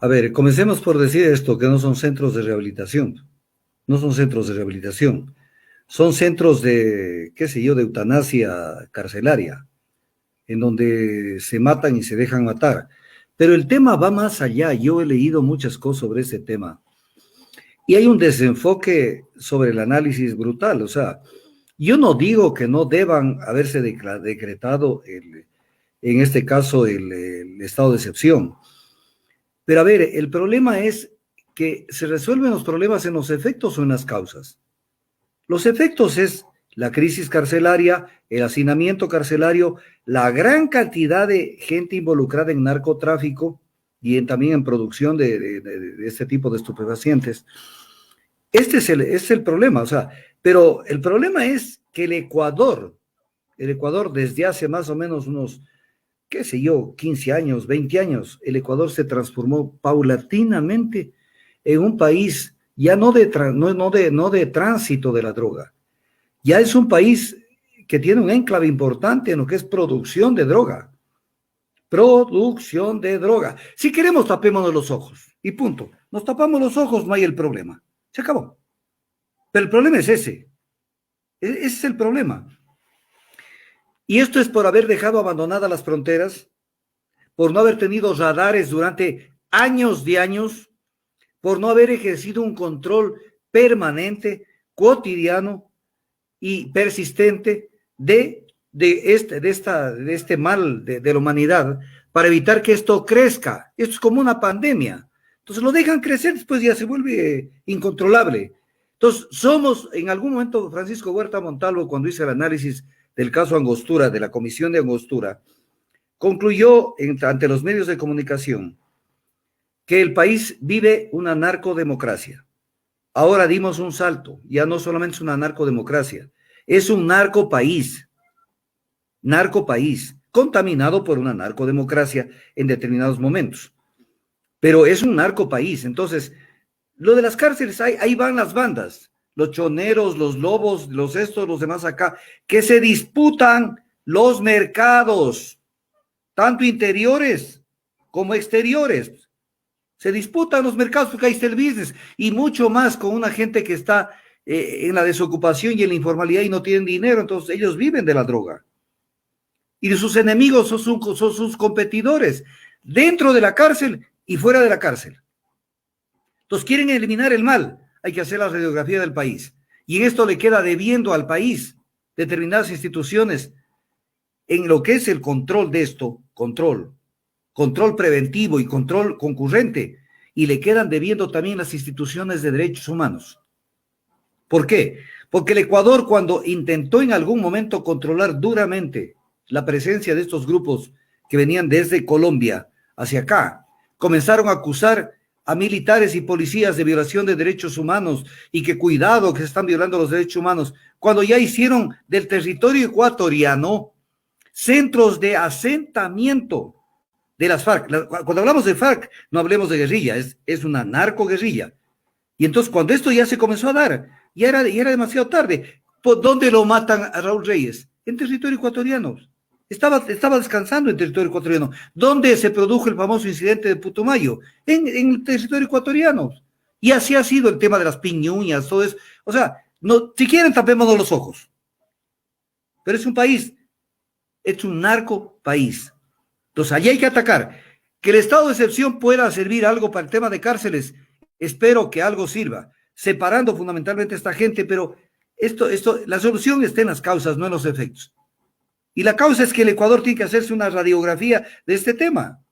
A ver, comencemos por decir esto, que no son centros de rehabilitación. No son centros de rehabilitación. Son centros de, qué sé yo, de eutanasia carcelaria, en donde se matan y se dejan matar. Pero el tema va más allá. Yo he leído muchas cosas sobre ese tema. Y hay un desenfoque sobre el análisis brutal. O sea, yo no digo que no deban haberse decretado, en este caso, el estado de excepción. Pero a ver, el problema es que se resuelven los problemas en los efectos o en las causas. Los efectos es la crisis carcelaria, el hacinamiento carcelario, la gran cantidad de gente involucrada en narcotráfico y también en producción de este tipo de estupefacientes. Este es el problema, o sea, pero el problema es que el Ecuador desde hace más o menos unos, qué sé yo, 15 años, 20 años, el Ecuador se transformó paulatinamente en un país ya no de tránsito de la droga, ya es un país que tiene un enclave importante en lo que es producción de droga. Producción de droga. Si queremos, tapémonos los ojos y punto. Nos tapamos los ojos, no hay el problema. Se acabó. Pero el problema es ese. Ese es el problema. Y esto es por haber dejado abandonadas las fronteras, por no haber tenido radares durante años de años, por no haber ejercido un control permanente, cotidiano y persistente de este mal de la humanidad para evitar que esto crezca. Esto es como una pandemia. Entonces lo dejan crecer, después ya se vuelve incontrolable. Entonces somos, en algún momento, Francisco Huerta Montalvo, cuando hizo el análisis del caso Angostura, de la comisión de Angostura, concluyó ante los medios de comunicación que el país vive una narcodemocracia. Ahora dimos un salto, ya no solamente es una narcodemocracia, es un narcopaís, contaminado por una narcodemocracia en determinados momentos, pero es un narcopaís. Entonces, lo de las cárceles, ahí van las bandas, los choneros, los lobos, los estos, los demás acá, que se disputan los mercados, tanto interiores como exteriores. Se disputan los mercados porque ahí está el business y mucho más con una gente que está en la desocupación y en la informalidad y no tienen dinero, entonces ellos viven de la droga. Y de sus enemigos son sus competidores, dentro de la cárcel y fuera de la cárcel. Entonces quieren eliminar el mal, hay que hacer la radiografía del país. Y en esto le queda debiendo al país determinadas instituciones en lo que es el control de esto, control preventivo y control concurrente, y le quedan debiendo también las instituciones de derechos humanos. ¿Por qué? Porque el Ecuador, cuando intentó en algún momento controlar duramente la presencia de estos grupos que venían desde Colombia hacia acá, comenzaron a acusar a militares y policías de violación de derechos humanos y que cuidado que se están violando los derechos humanos, cuando ya hicieron del territorio ecuatoriano centros de asentamiento de las FARC. Cuando hablamos de FARC, no hablemos de guerrilla, es una narcoguerrilla. Y entonces cuando esto ya se comenzó a dar, ya era demasiado tarde. ¿Dónde lo matan a Raúl Reyes? En territorio ecuatoriano. Estaba descansando en territorio ecuatoriano. ¿Dónde se produjo el famoso incidente de Putumayo? En el territorio ecuatoriano. Y así ha sido el tema de las piñuñas, todo eso. O sea, no, si quieren tapémonos los ojos. Pero es un país, es un narco país. Entonces, allí hay que atacar. Que el estado de excepción pueda servir algo para el tema de cárceles, espero que algo sirva, separando fundamentalmente a esta gente, pero la solución está en las causas, no en los efectos. Y la causa es que el Ecuador tiene que hacerse una radiografía de este tema.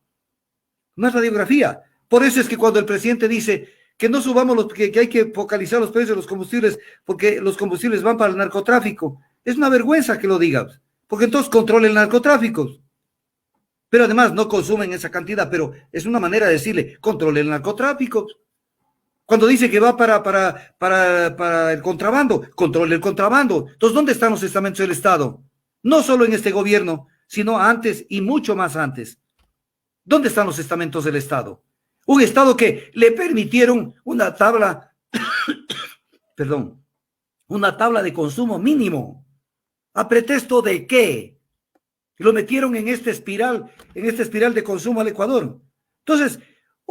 Una radiografía. Por eso es que cuando el presidente dice que no subamos que hay que focalizar los precios de los combustibles porque los combustibles van para el narcotráfico, es una vergüenza que lo digas, porque entonces controla el narcotráfico. Pero además no consumen esa cantidad, pero es una manera de decirle, controle el narcotráfico. Cuando dice que va para el contrabando, controle el contrabando. Entonces, ¿dónde están los estamentos del Estado? No solo en este gobierno, sino antes y mucho más antes. ¿Dónde están los estamentos del Estado? Un Estado que le permitieron una tabla, perdón, una tabla de consumo mínimo. ¿A pretexto de qué? Lo metieron en esta espiral de consumo al Ecuador. Entonces,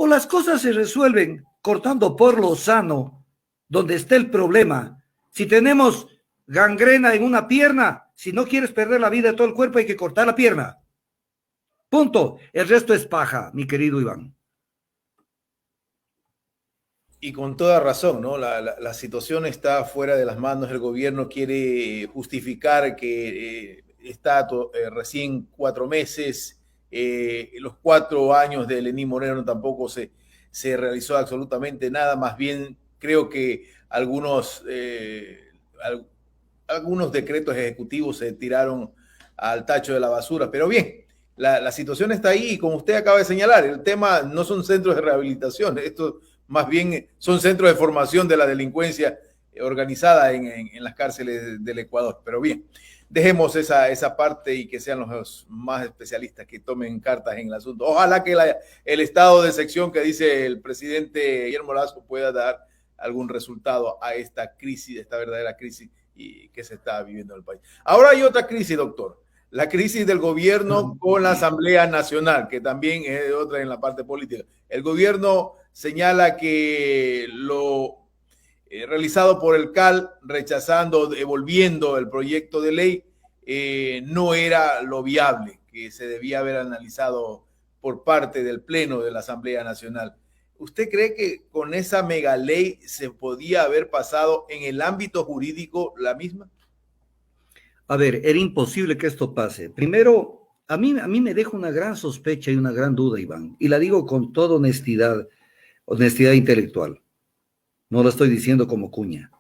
O las cosas se resuelven cortando por lo sano, donde está el problema. Si tenemos gangrena en una pierna, si no quieres perder la vida de todo el cuerpo, hay que cortar la pierna. Punto. El resto es paja, mi querido Iván. Y con toda razón, ¿no? La situación está fuera de las manos. El gobierno quiere justificar que está recién 4 meses. Los 4 años de Lenín Moreno tampoco se realizó absolutamente nada. Más bien, creo que algunos decretos ejecutivos se tiraron al tacho de la basura. Pero bien, la situación está ahí y como usted acaba de señalar, el tema no son centros de rehabilitación. Esto más bien son centros de formación de la delincuencia organizada en las cárceles del Ecuador. Pero bien, dejemos esa parte y que sean los más especialistas que tomen cartas en el asunto. Ojalá que el estado de sección que dice el presidente Guillermo Lasso pueda dar algún resultado a esta crisis, esta verdadera crisis que se está viviendo en el país. Ahora hay otra crisis, doctor. La crisis del gobierno con la Asamblea Nacional, que también es otra en la parte política. El gobierno señala que lo realizado por el CAL, devolviendo el proyecto de ley, no era lo viable, que se debía haber analizado por parte del Pleno de la Asamblea Nacional. ¿Usted cree que con esa mega ley se podía haber pasado en el ámbito jurídico la misma? A ver, era imposible que esto pase. Primero, a mí me deja una gran sospecha y una gran duda, Iván, y la digo con toda honestidad intelectual. No lo estoy diciendo como cuña.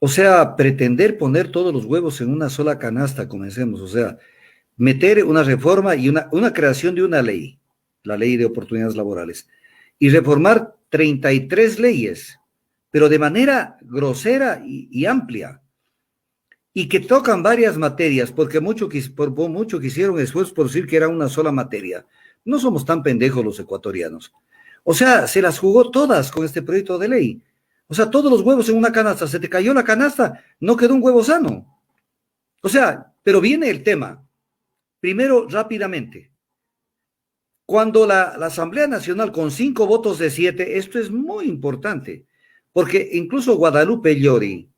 O sea, pretender poner todos los huevos en una sola canasta, comencemos, o sea, meter una reforma y una creación de una ley, la ley de oportunidades laborales, y reformar 33 leyes, pero de manera grosera y amplia, y que tocan varias materias, porque por mucho que hicieron esfuerzos por decir que era una sola materia. No somos tan pendejos los ecuatorianos. O sea, se las jugó todas con este proyecto de ley. O sea, todos los huevos en una canasta. Se te cayó la canasta, no quedó un huevo sano. O sea, pero viene el tema. Primero, rápidamente. Cuando la Asamblea Nacional con 5 votos de 7, esto es muy importante, porque incluso Guadalupe Llori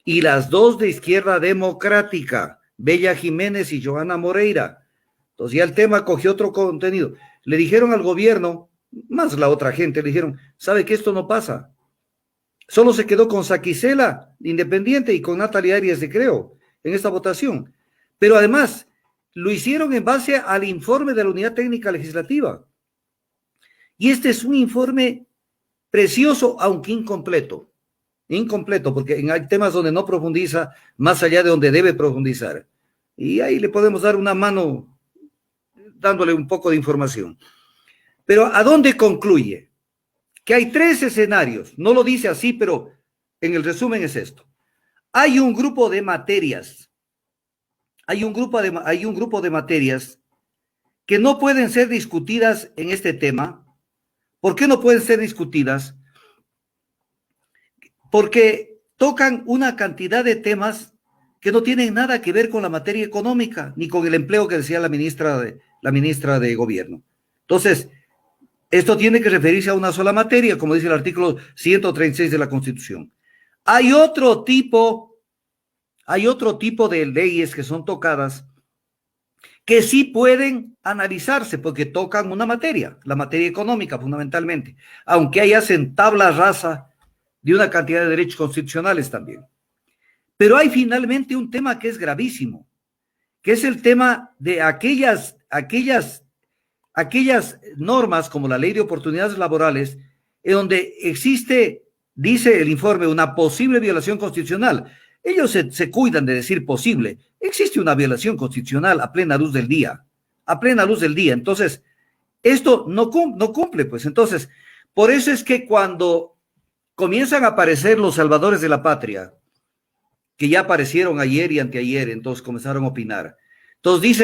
y las 2 de Izquierda Democrática, Bella Jiménez y Johanna Moreira, entonces ya el tema cogió otro contenido. Le dijeron al gobierno, más la otra gente, le dijeron, ¿sabe que esto no pasa? Solo se quedó con Saquicela, Independiente, y con Natalia Arias de Creo en esta votación. Pero además, lo hicieron en base al informe de la Unidad Técnica Legislativa. Y este es un informe precioso, aunque incompleto. Incompleto, porque hay temas donde no profundiza más allá de donde debe profundizar. Y ahí le podemos dar una mano dándole un poco de información. Pero ¿a dónde concluye? Que hay 3 escenarios. No lo dice así, pero en el resumen es esto. Hay un grupo de materias. Hay un grupo de materias que no pueden ser discutidas en este tema. ¿Por qué no pueden ser discutidas? Porque tocan una cantidad de temas que no tienen nada que ver con la materia económica, ni con el empleo que decía la ministra de Gobierno. Entonces, esto tiene que referirse a una sola materia, como dice el artículo 136 de la Constitución. Hay otro tipo de leyes que son tocadas que sí pueden analizarse porque tocan una materia, la materia económica fundamentalmente, aunque ahí hacen tabla rasa de una cantidad de derechos constitucionales también. Pero hay finalmente un tema que es gravísimo, que es el tema de aquellas normas como la Ley de Oportunidades Laborales, en donde existe, dice el informe, una posible violación constitucional. Ellos se cuidan de decir posible. Existe una violación constitucional a plena luz del día, Entonces, esto no cumple, pues. Entonces, por eso es que cuando comienzan a aparecer los salvadores de la patria, que ya aparecieron ayer y anteayer, entonces comenzaron a opinar. Entonces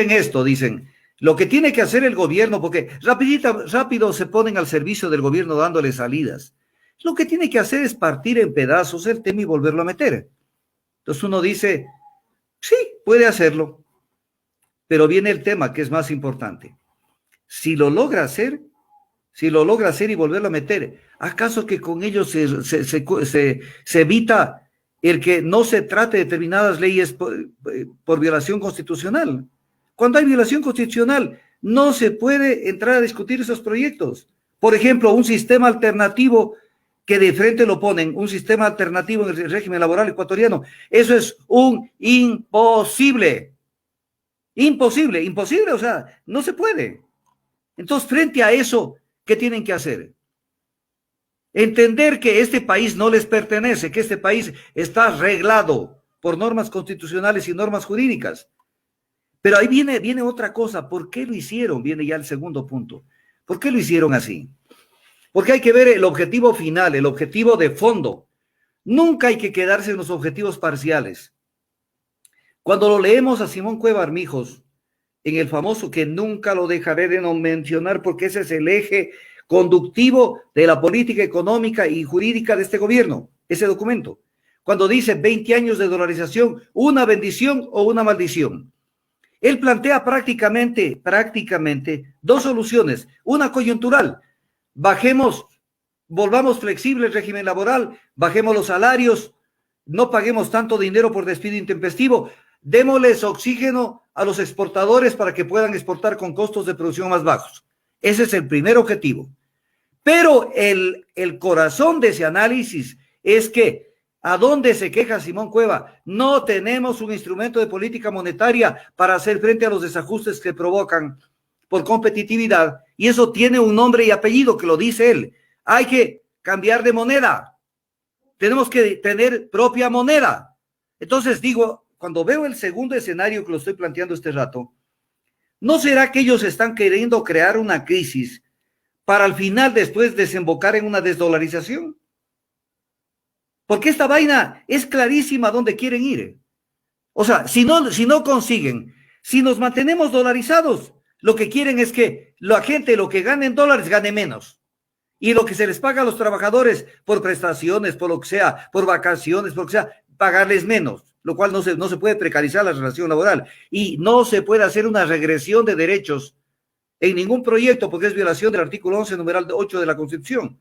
dicen, lo que tiene que hacer el gobierno, porque rápido se ponen al servicio del gobierno dándole salidas. Lo que tiene que hacer es partir en pedazos el tema y volverlo a meter. Entonces uno dice, sí, puede hacerlo, pero viene el tema que es más importante. Si lo logra hacer, si lo logra hacer y volverlo a meter, ¿acaso que con ello se evita el que no se trate determinadas leyes por violación constitucional? Cuando hay violación constitucional, no se puede entrar a discutir esos proyectos. Por ejemplo, un sistema alternativo que de frente lo ponen, un sistema alternativo en el régimen laboral ecuatoriano, eso es un imposible. Imposible, imposible, o sea, no se puede. Entonces, frente a eso, ¿qué tienen que hacer? Entender que este país no les pertenece, que este país está arreglado por normas constitucionales y normas jurídicas. Pero ahí viene otra cosa. ¿Por qué lo hicieron? Viene ya el segundo punto. ¿Por qué lo hicieron así? Porque hay que ver el objetivo final, el objetivo de fondo. Nunca hay que quedarse en los objetivos parciales. Cuando lo leemos a Simón Cueva Armijos, en el famoso, que nunca lo dejaré de no mencionar porque ese es el eje conductivo de la política económica y jurídica de este gobierno, ese documento, cuando dice 20 años de dolarización, una bendición o una maldición. Él plantea prácticamente dos soluciones, una coyuntural, volvamos flexible el régimen laboral, bajemos los salarios, no paguemos tanto dinero por despido intempestivo, démosles oxígeno a los exportadores para que puedan exportar con costos de producción más bajos. Ese es el primer objetivo. Pero el corazón de ese análisis es que, ¿a dónde se queja Simón Cueva? No tenemos un instrumento de política monetaria para hacer frente a los desajustes que provocan por competitividad, y eso tiene un nombre y apellido que lo dice él. Hay que cambiar de moneda. Tenemos que tener propia moneda. Entonces digo, cuando veo el segundo escenario que lo estoy planteando este rato, ¿no será que ellos están queriendo crear una crisis para al final después desembocar en una desdolarización? Porque esta vaina es clarísima dónde quieren ir. O sea, si no consiguen, si nos mantenemos dolarizados, lo que quieren es que la gente lo que gane en dólares gane menos. Y lo que se les paga a los trabajadores por prestaciones, por lo que sea, por vacaciones, por lo que sea, pagarles menos, lo cual no se puede precarizar la relación laboral. Y no se puede hacer una regresión de derechos en ningún proyecto porque es violación del artículo 11, numeral 8 de la Constitución.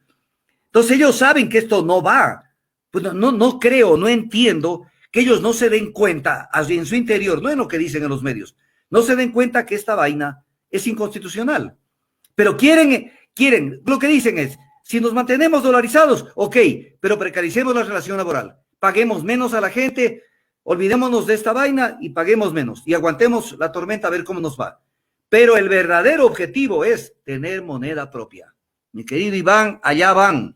Entonces ellos saben que esto no va. Pues no entiendo que ellos no se den cuenta en su interior, no en lo que dicen en los medios, no se den cuenta que esta vaina es inconstitucional. Pero quieren, lo que dicen es, si nos mantenemos dolarizados, ok, pero precaricemos la relación laboral, paguemos menos a la gente, olvidémonos de esta vaina y paguemos menos y aguantemos la tormenta a ver cómo nos va. Pero el verdadero objetivo es tener moneda propia. Mi querido Iván, allá van.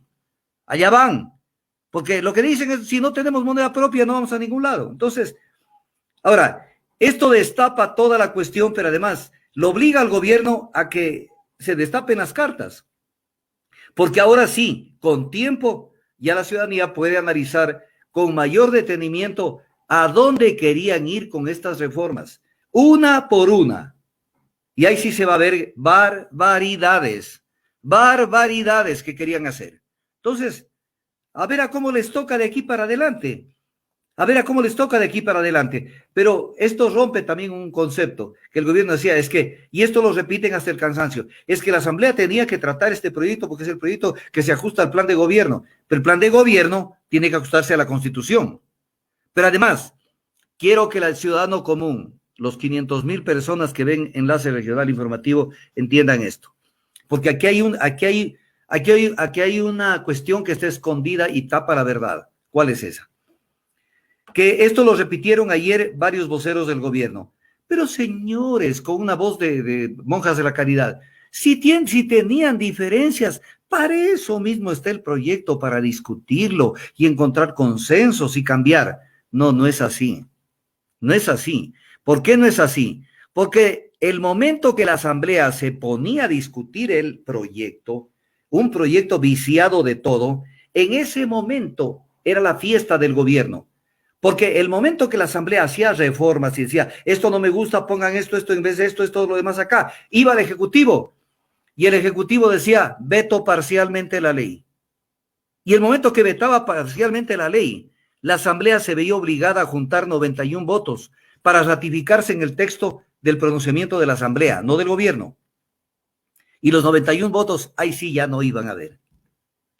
Porque lo que dicen es, si no tenemos moneda propia no vamos a ningún lado. Entonces, ahora, esto destapa toda la cuestión, pero además lo obliga al gobierno a que se destapen las cartas. Porque ahora sí, con tiempo, ya la ciudadanía puede analizar con mayor detenimiento a dónde querían ir con estas reformas, una por una. Y ahí sí se va a ver barbaridades que querían hacer. Entonces, a ver a cómo les toca de aquí para adelante. Pero esto rompe también un concepto que el gobierno decía, y esto lo repiten hasta el cansancio, es que la Asamblea tenía que tratar este proyecto porque es el proyecto que se ajusta al plan de gobierno, pero el plan de gobierno tiene que ajustarse a la Constitución. Pero además, quiero que el ciudadano común, los 500,000 personas que ven Enlace Regional Informativo, entiendan esto. Porque aquí hay una cuestión que está escondida y tapa la verdad. ¿Cuál es esa? Que esto lo repitieron ayer varios voceros del gobierno. Pero señores, con una voz de monjas de la caridad, si tenían diferencias, para eso mismo está el proyecto, para discutirlo y encontrar consensos y cambiar. No es así. No es así. ¿Por qué no es así? Porque el momento que la Asamblea se ponía a discutir el proyecto, un proyecto viciado de todo, en ese momento era la fiesta del gobierno. Porque el momento que la Asamblea hacía reformas y decía, esto no me gusta, pongan esto en vez de esto, todo lo demás acá, iba al Ejecutivo. Y el Ejecutivo decía, veto parcialmente la ley. Y el momento que vetaba parcialmente la ley, la Asamblea se veía obligada a juntar 91 votos para ratificarse en el texto del pronunciamiento de la Asamblea, no del gobierno. Y los 91 votos, ahí sí ya no iban a ver.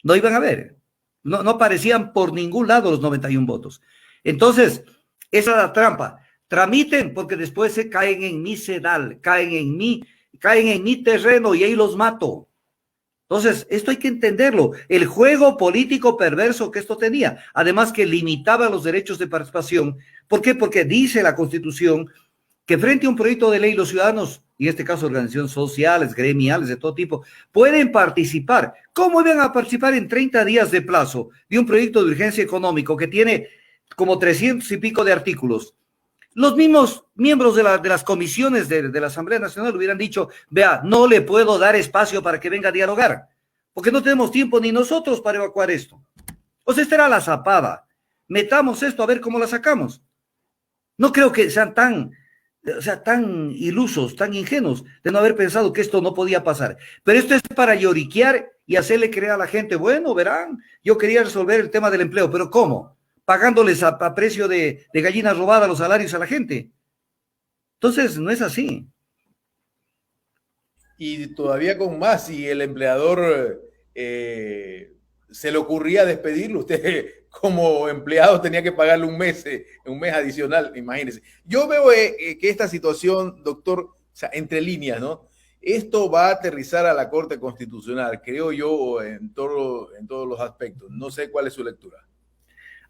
No iban a ver. No, no aparecían por ningún lado los 91 votos. Entonces, esa es la trampa. Tramiten porque después se caen en mi sedal, caen en mi terreno y ahí los mato. Entonces, esto hay que entenderlo. El juego político perverso que esto tenía, además que limitaba los derechos de participación. ¿Por qué? Porque dice la Constitución que frente a un proyecto de ley los ciudadanos, y en este caso organizaciones sociales, gremiales de todo tipo, pueden participar. ¿Cómo van a participar en 30 días de plazo de un proyecto de urgencia económico que tiene como 300 y pico de artículos? Los mismos miembros de las comisiones de la Asamblea Nacional hubieran dicho, vea, no le puedo dar espacio para que venga a dialogar, porque no tenemos tiempo ni nosotros para evacuar esto. O sea, esta era la zapada. Metamos esto a ver cómo la sacamos. No creo que sean tan ilusos, tan ingenuos de no haber pensado que esto no podía pasar. Pero esto es para lloriquear y hacerle creer a la gente, bueno, verán, yo quería resolver el tema del empleo, pero ¿cómo? Pagándoles a precio de gallina robada los salarios a la gente. Entonces, no es así. Y todavía con más, si el empleador se le ocurría despedirlo, usted como empleado tenía que pagarle un mes adicional, imagínense. Yo veo que esta situación, doctor, o sea, entre líneas, ¿no? Esto va a aterrizar a la Corte Constitucional, creo yo, en todos los aspectos. No sé cuál es su lectura.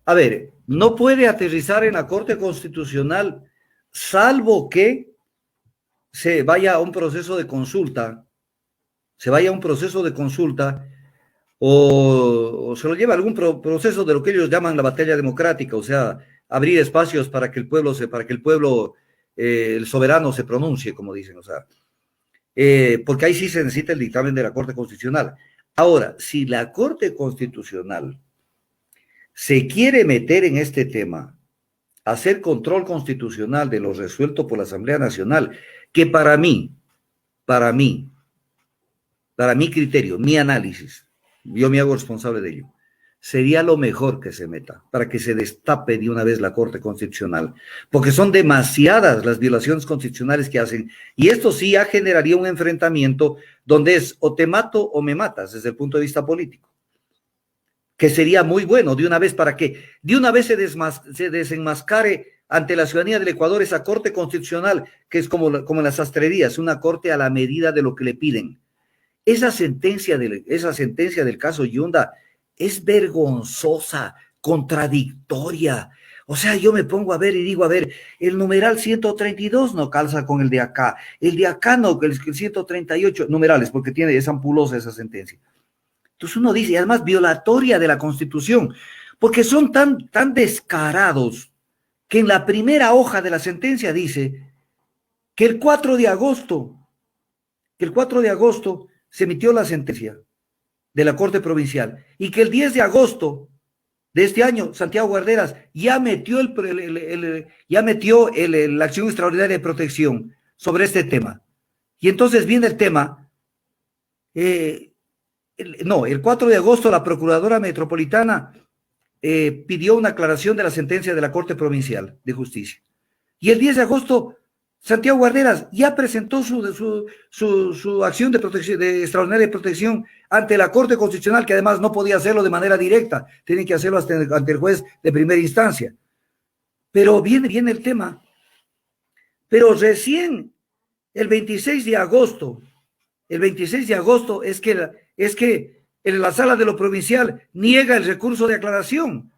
A ver, no puede aterrizar en la Corte Constitucional salvo que se vaya a un proceso de consulta, o se lo lleva a algún proceso de lo que ellos llaman la batalla democrática, o sea, abrir espacios para que el pueblo, el soberano se pronuncie, como dicen, o sea, porque ahí sí se necesita el dictamen de la Corte Constitucional. Ahora, si la Corte Constitucional se quiere meter en este tema, hacer control constitucional de lo resuelto por la Asamblea Nacional, que para mi criterio, mi análisis, yo me hago responsable de ello, sería lo mejor que se meta, para que se destape de una vez la Corte Constitucional, porque son demasiadas las violaciones constitucionales que hacen, y esto sí ya generaría un enfrentamiento donde es o te mato o me matas desde el punto de vista político, que sería muy bueno de una vez para que de una vez se desenmascare ante la ciudadanía del Ecuador esa Corte Constitucional, que es como en las sastrerías, una corte a la medida de lo que le piden. Esa sentencia del caso Yunda es vergonzosa, contradictoria. O sea, yo me pongo a ver y digo, a ver, el numeral 132 no calza con el de acá no, el 138, numerales, porque es ampulosa esa sentencia. Entonces uno dice, y además violatoria de la Constitución, porque son tan descarados que en la primera hoja de la sentencia dice que el 4 de agosto se emitió la sentencia de la Corte Provincial y que el 10 de agosto de este año Santiago Guarderas ya metió la acción extraordinaria de protección sobre este tema. Y entonces viene el tema, el 4 de agosto la Procuradora Metropolitana pidió una aclaración de la sentencia de la Corte Provincial de Justicia. Y el 10 de agosto Santiago Guarderas ya presentó su acción de protección, de extraordinaria protección ante la Corte Constitucional, que además no podía hacerlo de manera directa, tienen que hacerlo ante el juez de primera instancia. Pero viene el tema. Pero recién el 26 de agosto es que en la sala de lo provincial niega el recurso de aclaración.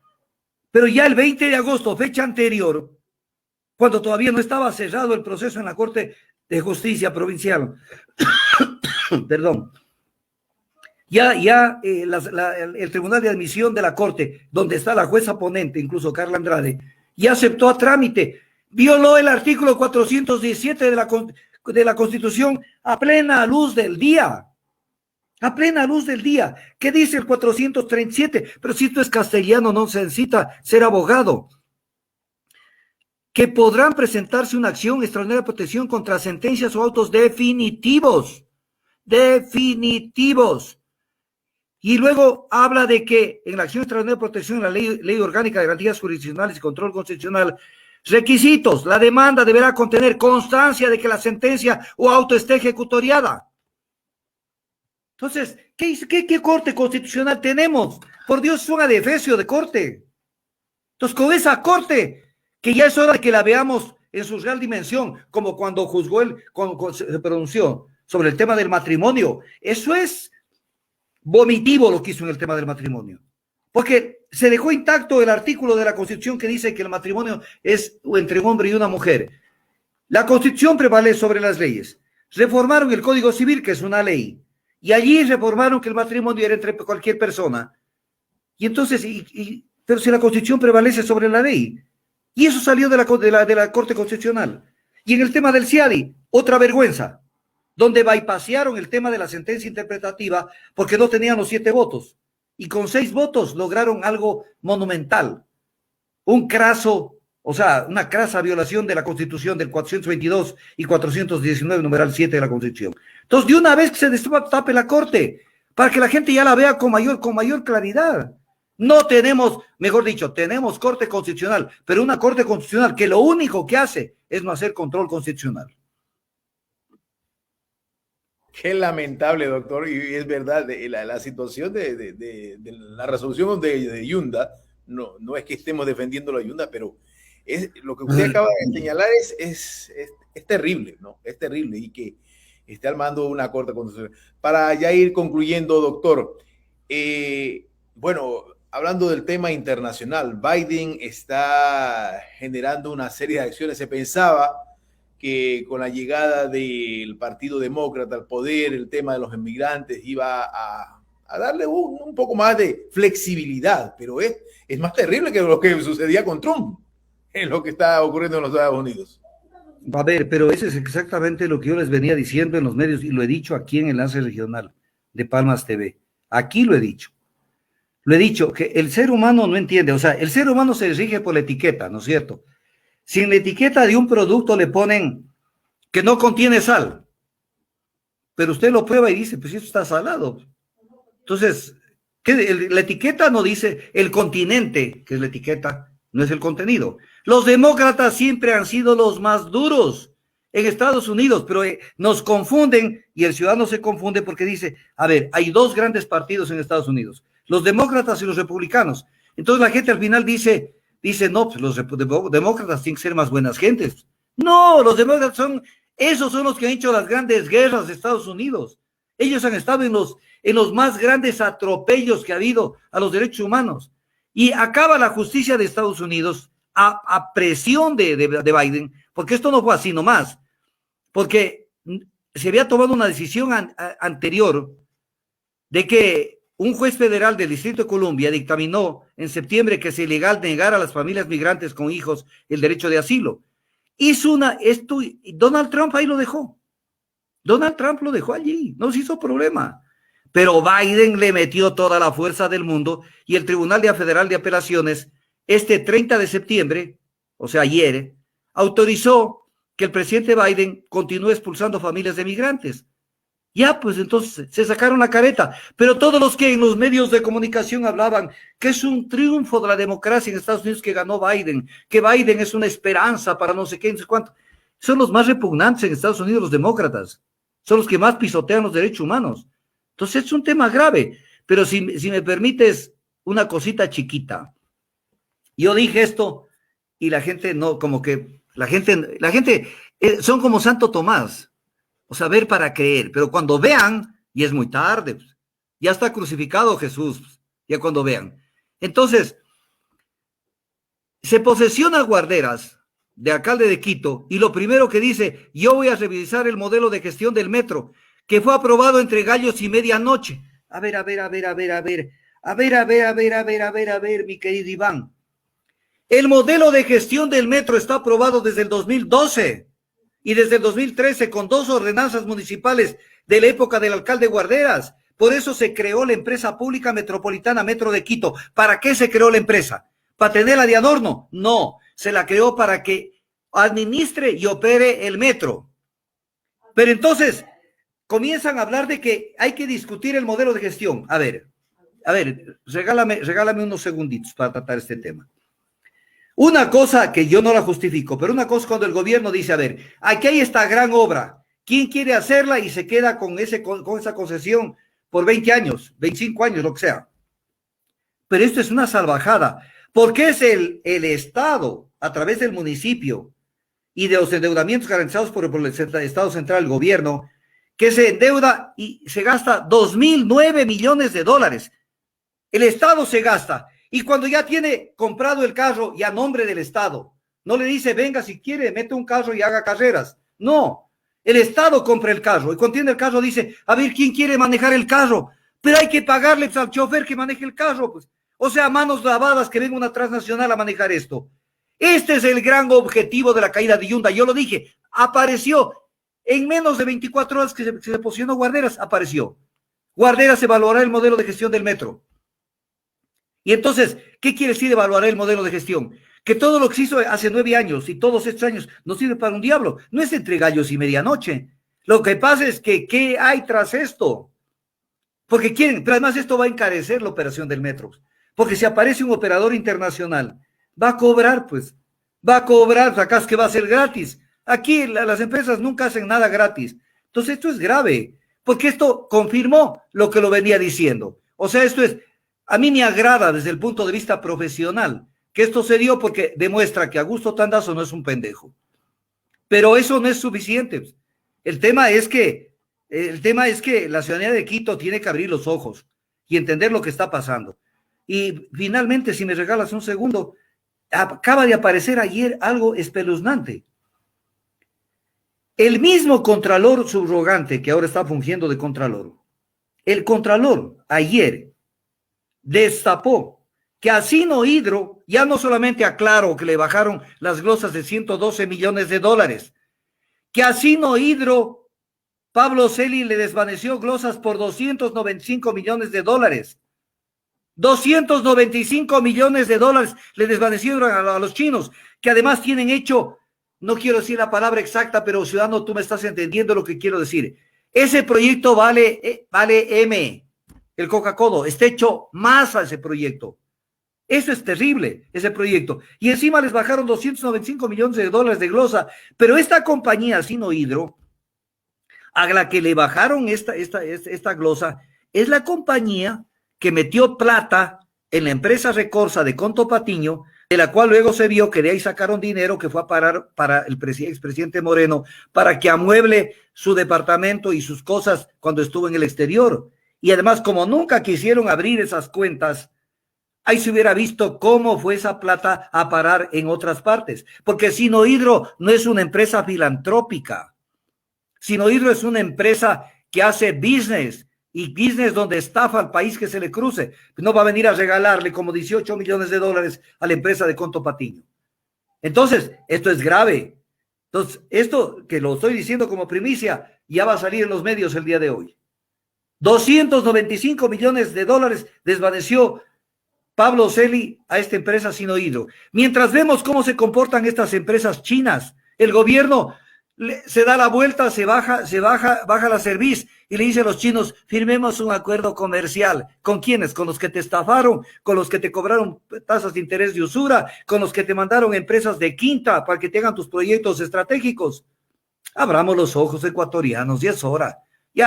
Pero ya el 20 de agosto, fecha anterior, cuando todavía no estaba cerrado el proceso en la Corte de Justicia Provincial, perdón, el Tribunal de Admisión de la Corte, donde está la jueza ponente, incluso Carla Andrade, ya aceptó a trámite, violó el artículo 417 de la Constitución a plena luz del día. A plena luz del día. ¿Qué dice el 437? Pero si esto es castellano, no se necesita ser abogado. Que podrán presentarse una acción extraordinaria de protección contra sentencias o autos definitivos. Definitivos. Y luego habla de que en la acción extraordinaria de protección en la ley orgánica de garantías jurisdiccionales y control constitucional, requisitos, la demanda deberá contener constancia de que la sentencia o auto esté ejecutoriada. Entonces, ¿qué corte constitucional tenemos? Por Dios, es un adefesio de corte. Entonces, con esa corte, que ya es hora de que la veamos en su real dimensión, como cuando juzgó cuando se pronunció sobre el tema del matrimonio. Eso es vomitivo lo que hizo en el tema del matrimonio. Porque se dejó intacto el artículo de la Constitución que dice que el matrimonio es entre un hombre y una mujer. La Constitución prevalece sobre las leyes. Reformaron el Código Civil, que es una ley, y allí reformaron que el matrimonio era entre cualquier persona. Y entonces, pero si la Constitución prevalece sobre la ley, y eso salió de la Corte Constitucional. Y en el tema del CIADI, otra vergüenza, donde bypasearon el tema de la sentencia interpretativa porque no tenían los 7 votos. Y con 6 votos lograron algo monumental. Una crasa violación de la Constitución del 422 y 419, numeral 7 de la Constitución. Entonces, de una vez que se destape la Corte, para que la gente ya la vea con mayor claridad. No tenemos, mejor dicho, tenemos Corte Constitucional, pero una Corte Constitucional que lo único que hace es no hacer control constitucional. Qué lamentable, doctor, y es verdad, la situación de la resolución de Yunda, no es que estemos defendiendo la Yunda, pero es lo que usted acaba de señalar es terrible, ¿no? Es terrible, y que esté armando una corte constitucional. Para ya ir concluyendo, doctor, bueno, hablando del tema internacional, Biden está generando una serie de acciones. Se pensaba que con la llegada del Partido Demócrata al poder, el tema de los inmigrantes iba a darle un poco más de flexibilidad, pero es más terrible que lo que sucedía con Trump, es lo que está ocurriendo en los Estados Unidos. A ver, pero eso es exactamente lo que yo les venía diciendo en los medios y lo he dicho aquí en Enlace Regional de Palmas TV. Aquí lo he dicho. Lo he dicho, que el ser humano no entiende, o sea, el ser humano se rige por la etiqueta, ¿no es cierto? Si en la etiqueta de un producto le ponen que no contiene sal, pero usted lo prueba y dice, pues esto está salado. Entonces, la etiqueta no dice el continente, que es la etiqueta, no es el contenido. Los demócratas siempre han sido los más duros en Estados Unidos, pero nos confunden y el ciudadano se confunde porque dice, a ver, hay 2 grandes partidos en Estados Unidos, los demócratas y los republicanos. Entonces la gente al final dice, no, pues los demócratas tienen que ser más buenas gentes. No, los demócratas esos son los que han hecho las grandes guerras de Estados Unidos. Ellos han estado en los más grandes atropellos que ha habido a los derechos humanos. Y acaba la justicia de Estados Unidos a presión de Biden, porque esto no fue así nomás, porque se había tomado una decisión anterior de que un juez federal del Distrito de Columbia dictaminó en septiembre que es ilegal negar a las familias migrantes con hijos el derecho de asilo. Hizo y Donald Trump ahí lo dejó. Donald Trump lo dejó allí, no se hizo problema. Pero Biden le metió toda la fuerza del mundo y el Tribunal Federal de Apelaciones, este 30 de septiembre, o sea, ayer, autorizó que el presidente Biden continúe expulsando familias de migrantes. Ya, pues entonces se sacaron la careta, pero todos los que en los medios de comunicación hablaban que es un triunfo de la democracia en Estados Unidos que ganó Biden, que Biden es una esperanza para no sé qué, no sé cuánto, son los más repugnantes en Estados Unidos, los demócratas, son los que más pisotean los derechos humanos. Entonces es un tema grave, pero si me permites una cosita chiquita, yo dije esto y la gente no, como que la gente son como Santo Tomás. O sea, ver para creer, pero cuando vean, y es muy tarde, pues, ya está crucificado Jesús, pues, ya cuando vean. Entonces, se posesiona Guarderas, de alcalde de Quito, y lo primero que dice, yo voy a revisar el modelo de gestión del metro, que fue aprobado entre gallos y medianoche. A ver, mi querido Iván. El modelo de gestión del metro está aprobado desde el 2012. Y desde el 2013 con 2 ordenanzas municipales de la época del alcalde Guarderas. Por eso se creó la empresa pública metropolitana Metro de Quito. ¿Para qué se creó la empresa? ¿Para tenerla de adorno? No, se la creó para que administre y opere el metro. Pero entonces comienzan a hablar de que hay que discutir el modelo de gestión. A ver, regálame unos segunditos para tratar este tema. Una cosa que yo no la justifico, pero una cosa cuando el gobierno dice, a ver, aquí hay esta gran obra, ¿quién quiere hacerla? Y se queda con esa concesión por 20 años, 25 años, lo que sea. Pero esto es una salvajada, porque es el Estado, a través del municipio y de los endeudamientos garantizados por el Estado central, el gobierno, que se endeuda y se gasta 2.009 millones de dólares. El Estado se gasta, y cuando ya tiene comprado el carro y a nombre del Estado, no le dice, venga, si quiere, mete un carro y haga carreras. No, el Estado compra el carro, y cuando tiene el carro dice, a ver, ¿quién quiere manejar el carro? Pero hay que pagarle al chofer que maneje el carro, pues. O sea, manos lavadas, que venga una transnacional a manejar esto. Este es el gran objetivo de la caída de Hyundai. Yo lo dije, apareció en menos de 24 horas que se posicionó Guarderas, apareció. Guarderas evaluará el modelo de gestión del metro. Y entonces, ¿qué quiere decir evaluar el modelo de gestión? Que todo lo que se hizo hace 9 años y todos estos años no sirve para un diablo. No es entre gallos y medianoche. Lo que pasa es que, ¿qué hay tras esto? Porque quieren, pero además esto va a encarecer la operación del metro. Porque si aparece un operador internacional, va a cobrar, pues. Va a cobrar, acá es que va a ser gratis. Aquí las empresas nunca hacen nada gratis. Entonces esto es grave, porque esto confirmó lo que lo venía diciendo. O sea, esto es, a mí me agrada desde el punto de vista profesional que esto se dio porque demuestra que Augusto Tandazo no es un pendejo. Pero eso no es suficiente. El tema es que la ciudadanía de Quito tiene que abrir los ojos y entender lo que está pasando. Y finalmente, si me regalas un segundo, acaba de aparecer ayer algo espeluznante. El mismo contralor subrogante que ahora está fungiendo de contralor, el contralor ayer destapó que a Sinohydro ya no solamente aclaró que le bajaron las glosas de 112 millones de dólares, que a Sinohydro Pablo Celi le desvaneció glosas por 295 millones de dólares. 295 millones de dólares le desvanecieron a los chinos, que además tienen hecho, no quiero decir la palabra exacta, pero ciudadano, tú me estás entendiendo lo que quiero decir. Ese proyecto vale M, el Coca-Cola, está hecho más a ese proyecto. Eso es terrible, ese proyecto. Y encima les bajaron 295 millones de dólares de glosa, pero esta compañía, Sinohydro, a la que le bajaron esta glosa, es la compañía que metió plata en la empresa Recorsa de Conto Patiño, de la cual luego se vio que de ahí sacaron dinero que fue a parar para el expresidente Moreno, para que amueble su departamento y sus cosas cuando estuvo en el exterior. Y además, como nunca quisieron abrir esas cuentas, ahí se hubiera visto cómo fue esa plata a parar en otras partes. Porque Sinohydro no es una empresa filantrópica. Sinohydro es una empresa que hace business, y business donde estafa al país que se le cruce. No va a venir a regalarle como 18 millones de dólares a la empresa de Conto Patiño. Entonces, esto es grave. Entonces, esto que lo estoy diciendo como primicia, ya va a salir en los medios el día de hoy. 295 millones de dólares desvaneció Pablo Celi a esta empresa Sinohydro. Mientras vemos cómo se comportan estas empresas chinas, el gobierno se da la vuelta, baja la cerviz y le dice a los chinos, firmemos un acuerdo comercial. ¿Con quiénes? Con los que te estafaron, con los que te cobraron tasas de interés de usura, con los que te mandaron empresas de quinta para que te hagan tus proyectos estratégicos. Abramos los ojos, ecuatorianos, ya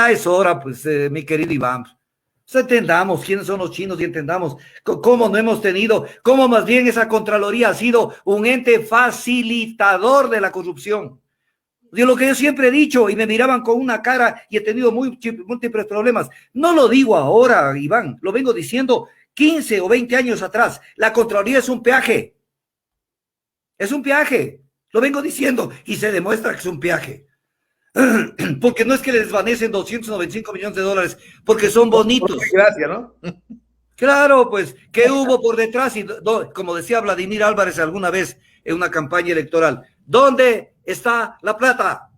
es hora, pues, mi querido Iván. Entendamos quiénes son los chinos y entendamos cómo no hemos tenido, cómo más bien esa Contraloría ha sido un ente facilitador de la corrupción. De lo que yo siempre he dicho, y me miraban con una cara y he tenido múltiples problemas. No lo digo ahora, Iván, lo vengo diciendo 15 o 20 años atrás. La Contraloría es un peaje. Es un peaje. Lo vengo diciendo y se demuestra que es un peaje. Porque no es que les desvanecen 295 millones de dólares, porque son bonitos. Gracias, ¿no? Claro, pues, ¿qué hubo por detrás? Y como decía Vladimir Álvarez alguna vez en una campaña electoral, ¿dónde está la plata?